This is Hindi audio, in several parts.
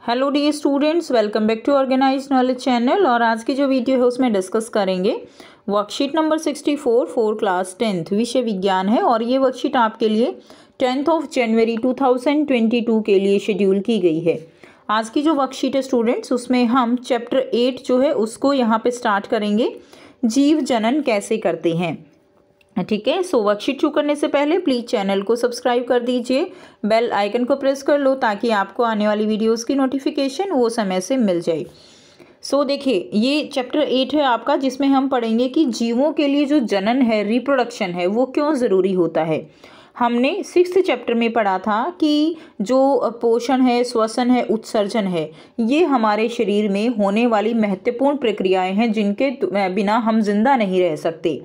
Hello dear students, welcome back to organised knowledge channel. और आज की जो वीडियो है उसमें डिस्कस करेंगे worksheet number 64 for class 10th विषय विज्ञान है। और ये वर्कशीट आपके लिए 10 जनवरी 2022 के लिए शेड्यूल की गई है। आज की जो वर्कशीट है स्टूडेंट्स, उसमें हम चैप्टर 8 जो है उसको यहाँ पे स्टार्ट करेंगे, जीव जनन कैसे करते हैं। ठीक है। सो वर्कशीट शुरू करने से पहले प्लीज़ चैनल को सब्सक्राइब कर दीजिए, बेल आइकन को प्रेस कर लो ताकि आपको आने वाली वीडियोस की नोटिफिकेशन वो समय से मिल जाए। सो देखिए, ये चैप्टर 8 है आपका, जिसमें हम पढ़ेंगे कि जीवों के लिए जो जनन है, रिप्रोडक्शन है, वो क्यों ज़रूरी होता है। हमने 6th चैप्टर में पढ़ा था कि जो पोषण है, श्वसन है, उत्सर्जन है, ये हमारे शरीर में होने वाली महत्वपूर्ण प्रक्रियाएं हैं जिनके बिना हम जिंदा नहीं रह सकते।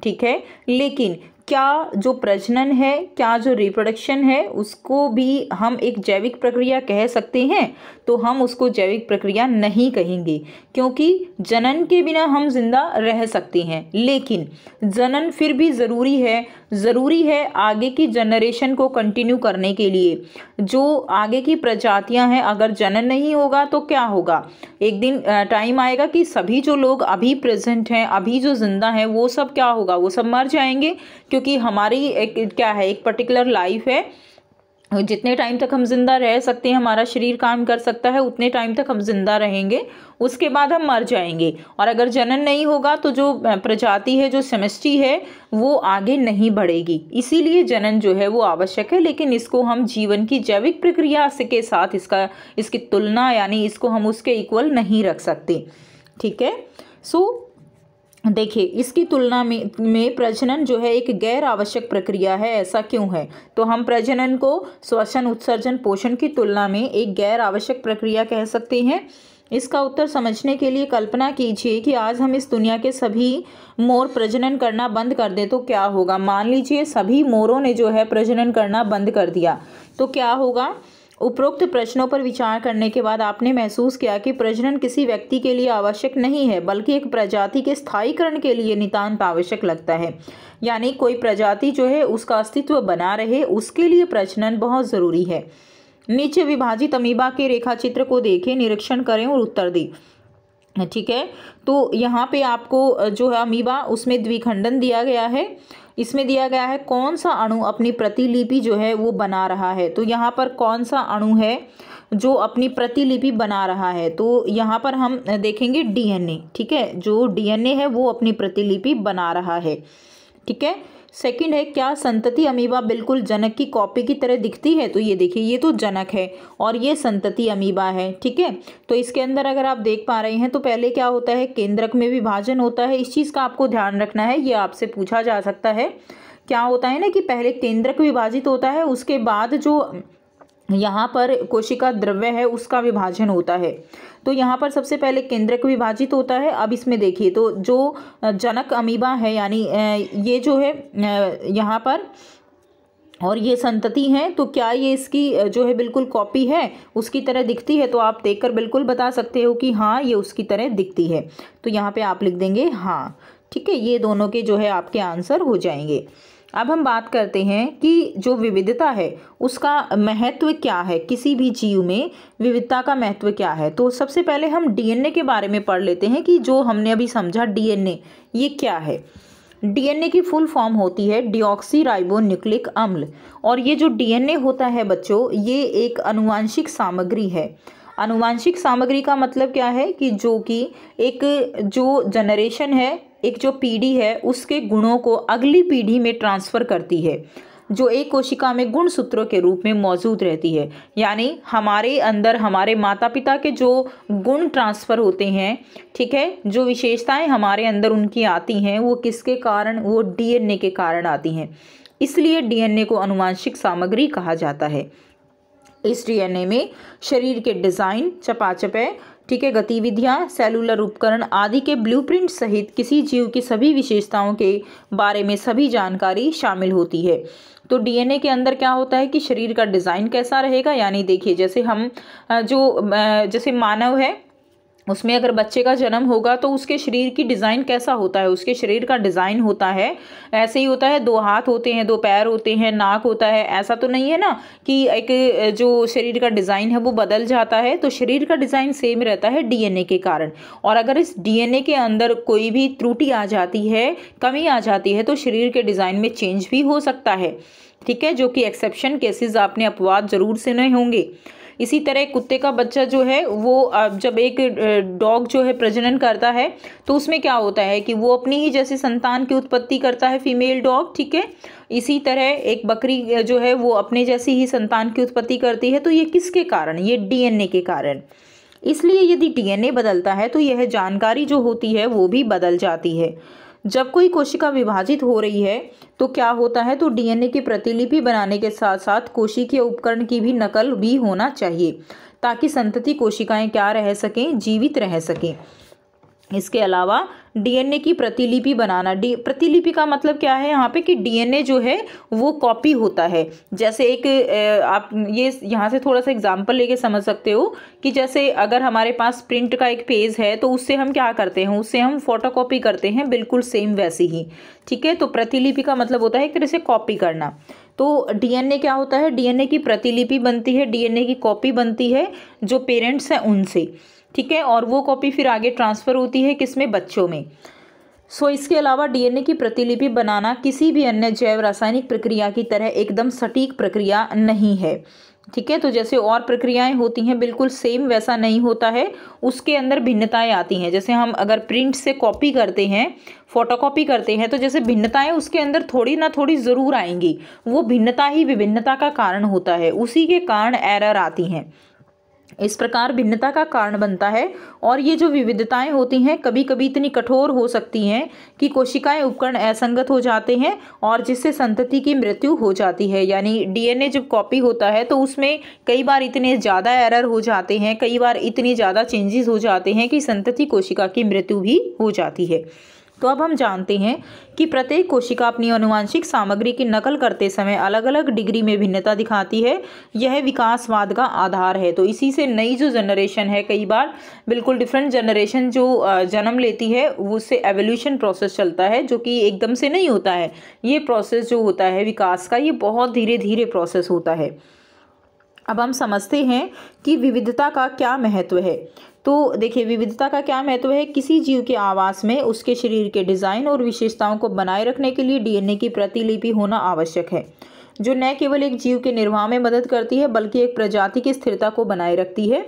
ठीक है। लेकिन क्या जो प्रजनन है, क्या जो रिप्रोडक्शन है, उसको भी हम एक जैविक प्रक्रिया कह सकते हैं? तो हम उसको जैविक प्रक्रिया नहीं कहेंगे, क्योंकि जनन के बिना हम जिंदा रह सकते हैं, लेकिन जनन फिर भी ज़रूरी है आगे की जनरेशन को कंटिन्यू करने के लिए। जो आगे की प्रजातियां हैं, अगर जनन नहीं होगा तो क्या होगा? एक दिन टाइम आएगा कि सभी जो लोग अभी प्रेजेंट हैं, अभी जो जिंदा हैं, वो सब क्या होगा? वो सब मर जाएंगे, क्योंकि हमारी एक पर्टिकुलर लाइफ है। जितने टाइम तक हम जिंदा रह सकते हैं, हमारा शरीर काम कर सकता है, उतने टाइम तक हम जिंदा रहेंगे, उसके बाद हम मर जाएंगे। और अगर जनन नहीं होगा तो जो प्रजाति है, जो समष्टि है, वो आगे नहीं बढ़ेगी। इसीलिए जनन जो है वो आवश्यक है, लेकिन इसको हम जीवन की जैविक प्रक्रिया के साथ इसकी तुलना, यानी इसको हम उसके इक्वल नहीं रख सकते। ठीक है। सो देखिए, इसकी तुलना में प्रजनन जो है एक गैर आवश्यक प्रक्रिया है। ऐसा क्यों है? तो हम प्रजनन को श्वसन, उत्सर्जन, पोषण की तुलना में एक गैर आवश्यक प्रक्रिया कह सकते हैं। इसका उत्तर समझने के लिए कल्पना कीजिए कि आज हम इस दुनिया के सभी मोर प्रजनन करना बंद कर दें तो क्या होगा। मान लीजिए सभी मोरों ने जो है प्रजनन करना बंद कर दिया, तो क्या होगा? उपरोक्त प्रश्नों पर विचार करने के बाद आपने महसूस किया कि प्रजनन किसी व्यक्ति के लिए आवश्यक नहीं है, बल्कि एक प्रजाति के स्थायीकरण के लिए नितांत आवश्यक लगता है। यानी कोई प्रजाति जो है उसका अस्तित्व बना रहे, उसके लिए प्रजनन बहुत ज़रूरी है। नीचे विभाजित अमीबा के रेखाचित्र को देखें, निरीक्षण करें और उत्तर दें। ठीक है। तो यहाँ पे आपको जो है अमीबा, उसमें द्विखंडन दिया गया है। इसमें दिया गया है कौन सा अणु अपनी प्रतिलिपि जो है वो बना रहा है। तो यहाँ पर कौन सा अणु है जो अपनी प्रतिलिपि बना रहा है? तो यहाँ पर हम देखेंगे डीएनए। ठीक है, जो डीएनए है वो अपनी प्रतिलिपि बना रहा है। ठीक है। सेकंड है, क्या संतति अमीबा बिल्कुल जनक की कॉपी की तरह दिखती है? तो ये देखिए, ये तो जनक है और ये संतति अमीबा है। ठीक है। तो इसके अंदर अगर आप देख पा रहे हैं तो पहले क्या होता है, केंद्रक में विभाजन होता है। इस चीज़ का आपको ध्यान रखना है, ये आपसे पूछा जा सकता है। क्या होता है ना कि पहले केंद्रक विभाजित होता है, उसके बाद जो यहाँ पर कोशिका द्रव्य है उसका विभाजन होता है। तो यहाँ पर सबसे पहले केंद्रक विभाजित होता है। अब इसमें देखिए, तो जो जनक अमीबा है, यानी ये जो है यहाँ पर, और ये संतति है, तो क्या ये इसकी जो है बिल्कुल कॉपी है, उसकी तरह दिखती है? तो आप देखकर बिल्कुल बता सकते हो कि हाँ, ये उसकी तरह दिखती है। तो यहाँ पे आप लिख देंगे हाँ। ठीक है, ये दोनों के जो है आपके आंसर हो जाएंगे। अब हम बात करते हैं कि जो विविधता है उसका महत्व क्या है, किसी भी जीव में विविधता का महत्व क्या है। तो सबसे पहले हम डीएनए के बारे में पढ़ लेते हैं कि जो हमने अभी समझा डीएनए ये क्या है। डीएनए की फुल फॉर्म होती है डीऑक्सी राइबो न्यूक्लिक अम्ल। और ये जो डीएनए होता है बच्चों, ये एक आनुवांशिक सामग्री है। आनुवांशिक सामग्री का मतलब क्या है कि एक जो जनरेशन है, एक जो पीढ़ी है, उसके गुणों को अगली पीढ़ी में ट्रांसफ़र करती है, जो एक कोशिका में गुणसूत्रों के रूप में मौजूद रहती है। यानी हमारे अंदर हमारे माता पिता के जो गुण ट्रांसफ़र होते हैं, ठीक है, जो विशेषताएं हमारे अंदर उनकी आती हैं, वो किसके कारण? वो डीएनए के कारण आती हैं। इसलिए डीएनए को आनुवांशिक सामग्री कहा जाता है। इस डीएनए में शरीर के डिज़ाइन, चयापचय, ठीक है, गतिविधियाँ, सेलुलर उपकरण आदि के ब्लूप्रिंट सहित किसी जीव की सभी विशेषताओं के बारे में सभी जानकारी शामिल होती है। तो डीएनए के अंदर क्या होता है कि शरीर का डिज़ाइन कैसा रहेगा, यानी देखिए जैसे जैसे मानव है, उसमें अगर बच्चे का जन्म होगा तो उसके शरीर की डिज़ाइन कैसा होता है, उसके शरीर का डिज़ाइन होता है ऐसे ही होता है, 2 हाथ होते हैं, 2 पैर होते हैं, नाक होता है, ऐसा तो नहीं है ना कि एक जो शरीर का डिज़ाइन है वो बदल जाता है। तो शरीर का डिज़ाइन सेम रहता है डीएनए के कारण। और अगर इस डीएनए के अंदर कोई भी त्रुटि आ जाती है, कमी आ जाती है, तो शरीर के डिज़ाइन में चेंज भी हो सकता है। ठीक है, जो कि एक्सेप्शन केसेस आपने अपवाद जरूर सुने होंगे। इसी तरह कुत्ते का बच्चा जो है वो जब एक डॉग जो है प्रजनन करता है तो उसमें क्या होता है कि वो अपनी ही जैसे संतान की उत्पत्ति करता है, फीमेल डॉग। ठीक है, इसी तरह एक बकरी जो है वो अपने जैसी ही संतान की उत्पत्ति करती है। तो ये किसके कारण? ये डीएनए के कारण। इसलिए यदि डीएनए बदलता है तो यह जानकारी जो होती है वो भी बदल जाती है। जब कोई कोशिका विभाजित हो रही है तो क्या होता है, तो डीएनए की प्रतिलिपि बनाने के साथ साथ कोशिकीय उपकरण की भी नकल भी होना चाहिए ताकि संतति कोशिकाएं क्या रह सकें, जीवित रह सकें। इसके अलावा डीएनए की प्रतिलिपि बनाना, प्रतिलिपि का मतलब क्या है यहाँ पे कि डीएनए जो है वो कॉपी होता है। जैसे एक आप ये यहाँ से थोड़ा सा एग्जांपल लेके समझ सकते हो कि जैसे अगर हमारे पास प्रिंट का एक पेज है तो उससे हम क्या करते हैं, उससे हम फोटोकॉपी करते हैं, बिल्कुल सेम वैसे ही। ठीक है, तो प्रतिलिपि का मतलब होता है एक तरह से कॉपी करना। तो डीएनए क्या होता है, डीएनए की प्रतिलिपि बनती है, डीएनए की कॉपी बनती है जो पेरेंट्स हैं उनसे। ठीक है, और वो कॉपी फिर आगे ट्रांसफ़र होती है किसमें, बच्चों में। इसके अलावा डीएनए की प्रतिलिपि बनाना किसी भी अन्य जैव रासायनिक प्रक्रिया की तरह एकदम सटीक प्रक्रिया नहीं है। ठीक है, तो जैसे और प्रक्रियाएं होती हैं बिल्कुल सेम वैसा नहीं होता है, उसके अंदर भिन्नताएं आती हैं। जैसे हम अगर प्रिंट से कॉपी करते हैं, फोटोकॉपी करते हैं, तो जैसे भिन्नताएं उसके अंदर थोड़ी ना थोड़ी ज़रूर आएंगी। वो भिन्नता ही विभिन्नता का कारण होता है, उसी के कारण एरर आती हैं। इस प्रकार भिन्नता का कारण बनता है। और ये जो विविधताएं होती हैं कभी कभी इतनी कठोर हो सकती हैं कि कोशिकाएं उपकरण असंगत हो जाते हैं और जिससे संतति की मृत्यु हो जाती है। यानी डीएनए जब कॉपी होता है तो उसमें कई बार इतने ज़्यादा एरर हो जाते हैं, कई बार इतने ज़्यादा चेंजेस हो जाते हैं कि संतति कोशिका की मृत्यु भी हो जाती है। तो अब हम जानते हैं कि प्रत्येक कोशिका अपनी आनुवंशिक सामग्री की नकल करते समय अलग अलग डिग्री में भिन्नता दिखाती है। यह विकासवाद का आधार है। तो इसी से नई जो जनरेशन है, कई बार बिल्कुल डिफरेंट जनरेशन जो जन्म लेती है उससे एवोल्यूशन प्रोसेस चलता है, जो कि एकदम से नहीं होता है। ये प्रोसेस जो होता है विकास का, ये बहुत धीरे धीरे प्रोसेस होता है। अब हम समझते हैं कि विविधता का क्या महत्व है। तो देखिए, विविधता का क्या महत्व है। किसी जीव के आवास में उसके शरीर के डिज़ाइन और विशेषताओं को बनाए रखने के लिए डीएनए की प्रतिलिपि होना आवश्यक है, जो न केवल एक जीव के निर्वाह में मदद करती है बल्कि एक प्रजाति की स्थिरता को बनाए रखती है।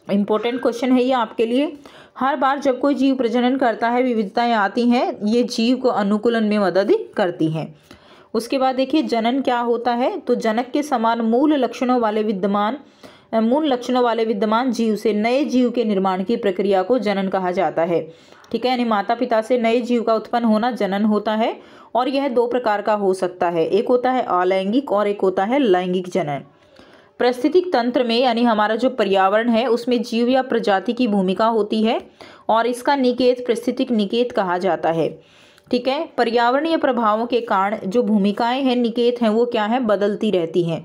इम्पोर्टेंट क्वेश्चन है ये आपके लिए। हर बार जब कोई जीव प्रजनन करता है विविधताएं आती हैं, ये जीव को अनुकूलन में मदद करती हैं। उसके बाद देखिए, जनन क्या होता है। तो जनक के समान मूल लक्षणों वाले विद्यमान जीव से नए जीव के निर्माण की प्रक्रिया को जनन कहा जाता है। ठीक है, यानी माता पिता से नए जीव का उत्पन्न होना जनन होता है। और यह 2 प्रकार का हो सकता है, एक होता है अलैंगिक और एक होता है लैंगिक जनन। पारिस्थितिक तंत्र में यानी हमारा जो पर्यावरण है उसमें जीव या प्रजाति की भूमिका होती है और इसका निकेत पारिस्थितिक निकेत कहा जाता है। ठीक है, पर्यावरणीय प्रभावों के कारण जो भूमिकाएं हैं, निकेत हैं, वो क्या है, बदलती रहती हैं।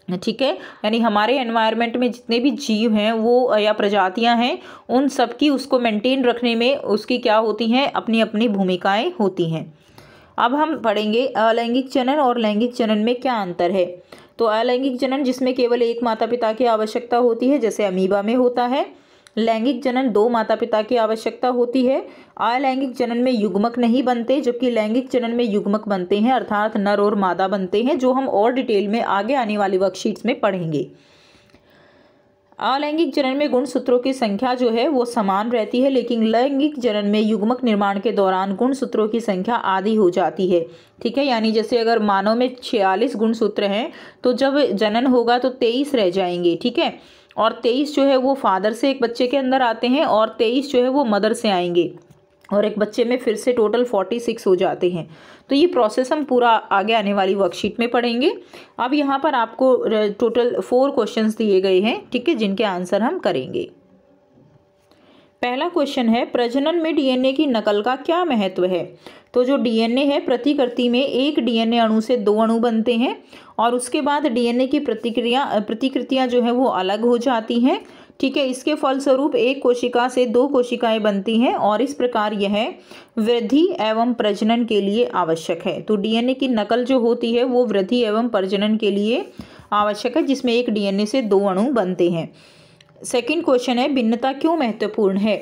ठीक है, यानी हमारे एनवायरनमेंट में जितने भी जीव हैं वो या प्रजातियां हैं, उन सब की उसको मेंटेन रखने में उसकी क्या होती हैं, अपनी अपनी भूमिकाएं होती हैं। अब हम पढ़ेंगे अलैंगिक जनन और लैंगिक जनन में क्या अंतर है। तो अलैंगिक जनन जिसमें केवल एक माता पिता की आवश्यकता होती है, जैसे अमीबा में होता है। लैंगिक जनन 2 माता पिता की आवश्यकता होती है। अलैंगिक जनन में युग्मक नहीं बनते, जबकि लैंगिक जनन में युग्मक बनते हैं, अर्थात नर और मादा बनते हैं, जो हम और डिटेल में आगे आने वाली वर्कशीट्स में पढ़ेंगे। अलैंगिक जनन में गुणसूत्रों की संख्या जो है वो समान रहती है, लेकिन लैंगिक जनन में युग्मक निर्माण के दौरान गुणसूत्रों की संख्या आधी हो जाती है। ठीक है, यानी जैसे अगर मानव में 46 गुणसूत्र हैं तो जब जनन होगा तो 23 रह जाएंगे। ठीक है, और 23 जो है वो फादर से एक बच्चे के अंदर आते हैं और 23 जो है वो मदर से आएंगे और एक बच्चे में फिर से टोटल 46 हो जाते हैं। तो ये प्रोसेस हम पूरा आगे आने वाली वर्कशीट में पढ़ेंगे। अब यहाँ पर आपको टोटल 4 क्वेश्चंस दिए गए हैं, ठीक है, जिनके आंसर हम करेंगे। पहला क्वेश्चन है, प्रजनन में डीएनए की नकल का क्या महत्व है। तो जो डीएनए है, प्रतिकृति में एक डीएनए अणु से 2 अणु बनते हैं और उसके बाद डीएनए की प्रतिकृतियां जो है वो अलग हो जाती हैं। ठीक है। इसके फलस्वरूप एक कोशिका से 2 कोशिकाएं बनती हैं और इस प्रकार यह वृद्धि एवं प्रजनन के लिए आवश्यक है। तो डीएनए की नकल जो होती है वो वृद्धि एवं प्रजनन के लिए आवश्यक है, जिसमें एक डीएनए से 2 अणु बनते हैं। सेकंड क्वेश्चन है, भिन्नता क्यों महत्वपूर्ण है?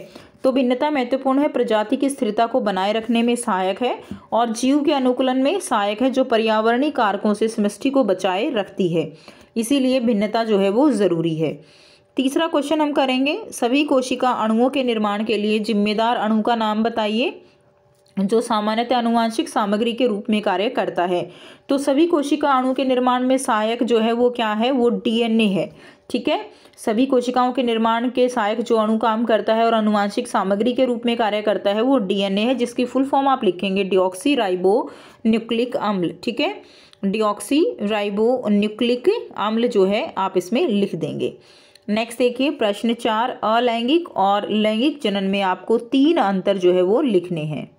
तो भिन्नता महत्वपूर्ण है, प्रजाति की स्थिरता को बनाए रखने में सहायक है और जीव के अनुकूलन में सहायक है, जो पर्यावरणीय कारकों से समष्टि को बचाए रखती है। इसीलिए भिन्नता जो है वो ज़रूरी है। तीसरा क्वेश्चन हम करेंगे, सभी कोशिका अणुओं के निर्माण के लिए जिम्मेदार अणु का नाम बताइए जो सामान्यतः आनुवांशिक सामग्री के रूप में कार्य करता है। तो सभी कोशिका अणु के निर्माण में सहायक जो है वो क्या है? वो डीएनए है। ठीक है, सभी कोशिकाओं के निर्माण के सहायक जो अणु काम करता है और आनुवांशिक सामग्री के रूप में कार्य करता है वो डीएनए है, जिसकी फुल फॉर्म आप लिखेंगे डीऑक्सी राइबो न्यूक्लिक अम्ल। ठीक है, डीऑक्सी राइबो न्यूक्लिक अम्ल जो है आप इसमें लिख देंगे। नेक्स्ट देखिए प्रश्न 4, अलैंगिक और लैंगिक जनन में आपको 3 अंतर जो है वो लिखने हैं।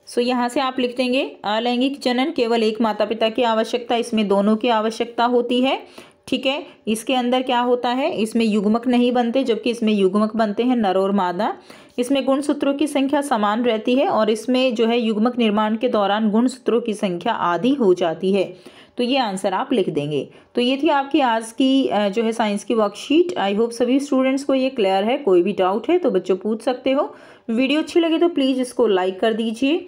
सो यहाँ से आप लिख देंगे अलैंगिक जनन केवल एक माता पिता की आवश्यकता, इसमें दोनों की आवश्यकता होती है। ठीक है, इसके अंदर क्या होता है? इसमें युग्मक नहीं बनते, जबकि इसमें युग्मक बनते हैं, नर और मादा। इसमें गुणसूत्रों की संख्या समान रहती है और इसमें जो है युग्मक निर्माण के दौरान गुणसूत्रों की संख्या आधी हो जाती है। तो ये आंसर आप लिख देंगे। तो ये थी आपकी आज की जो है साइंस की वर्कशीट। आई होप सभी स्टूडेंट्स को ये क्लियर है। कोई भी डाउट है तो बच्चों पूछ सकते हो। वीडियो अच्छी लगे तो प्लीज़ इसको लाइक कर दीजिए,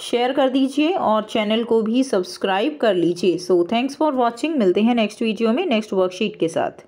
शेयर कर दीजिए और चैनल को भी सब्सक्राइब कर लीजिए। So thanks for watching. मिलते हैं नेक्स्ट वीडियो में नेक्स्ट वर्कशीट के साथ।